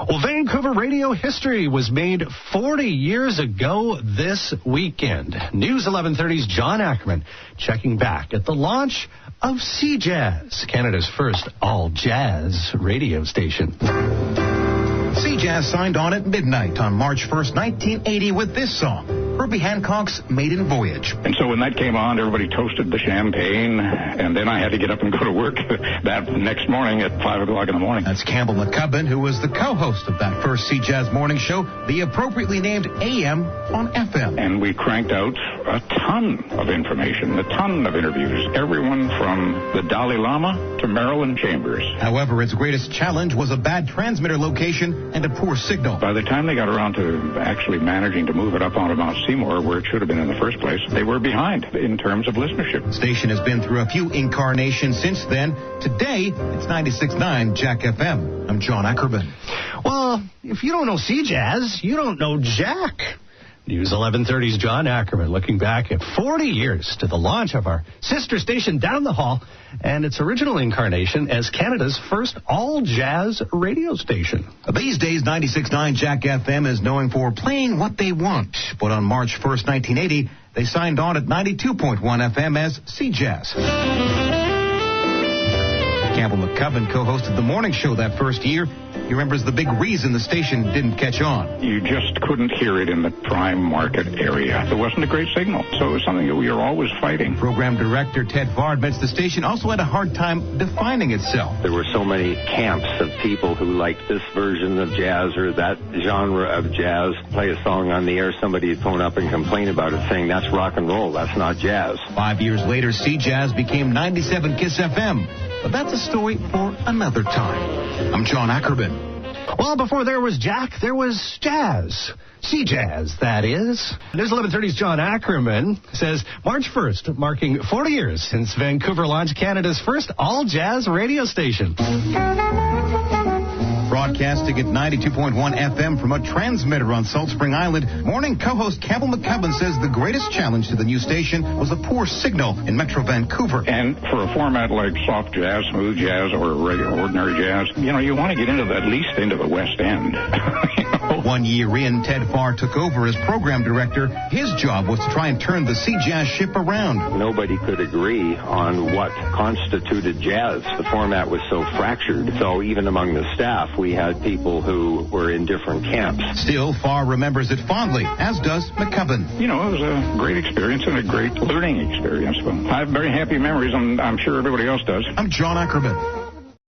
Well, Vancouver radio history was made 40 years ago this weekend. News 1130's John Ackermann checking back at the launch of CJAZ, Canada's first all-jazz radio station. CJAZ signed on at midnight on March 1st, 1980 with this song, Herbie Hancock's Maiden Voyage. And so when that came on, everybody toasted the champagne, and then I had to get up and go to work that next morning at 5 o'clock in the morning. That's Campbell McCubbin, who was the co-host of that first CJAZ morning show, the appropriately named AM on FM. And we cranked out a ton of information, a ton of interviews, everyone from the Dalai Lama to Marilyn Chambers. However, its greatest challenge was a bad transmitter location and a poor signal. By the time they got around to actually managing to move it up onto Mount Seymour, where it should have been in the first place, they were behind in terms of listenership. The station has been through a few incarnations since then. Today, it's 96.9 Jack FM. I'm John Ackermann. Well, if you don't know CJAZ, you don't know Jack. News 1130's John Ackermann looking back at 40 years to the launch of our sister station down the hall and its original incarnation as Canada's first all-jazz radio station. These days, 96.9 Jack FM is known for playing what they want. But on March 1st, 1980, they signed on at 92.1 FM as CJAZ. Campbell McCubbin co-hosted the morning show that first year. He remembers the big reason the station didn't catch on. You just couldn't hear it in the prime market area. There wasn't a great signal, so it was something that we were always fighting. Program director Ted Farr admits the station also had a hard time defining itself. There were so many camps of people who liked this version of jazz or that genre of jazz. Play a song on the air, somebody would phone up and complain about it, saying that's rock and roll, that's not jazz. 5 years later, CJAZ became 97 KISS FM. But that's a story for another time. I'm John Ackermann. Well, before there was Jack, there was Jazz. CJAZ, that is. News 1130's John Ackermann says March 1st, marking 40 years since Vancouver launched Canada's first all-jazz radio station. Broadcasting at 92.1 FM from a transmitter on Salt Spring Island, morning co-host Campbell McCubbin says the greatest challenge to the new station was a poor signal in Metro Vancouver. And for a format like soft jazz, smooth jazz, or regular ordinary jazz, you want to get into at least into the West End. 1 year in, Ted Farr took over as program director. His job was to try and turn the CJAZ ship around. Nobody could agree on what constituted jazz. The format was so fractured, so even among the staff, we had people who were in different camps. Still, Farr remembers it fondly, as does McCubbin. It was a great experience and a great learning experience. I have very happy memories, and I'm sure everybody else does. I'm John Ackermann.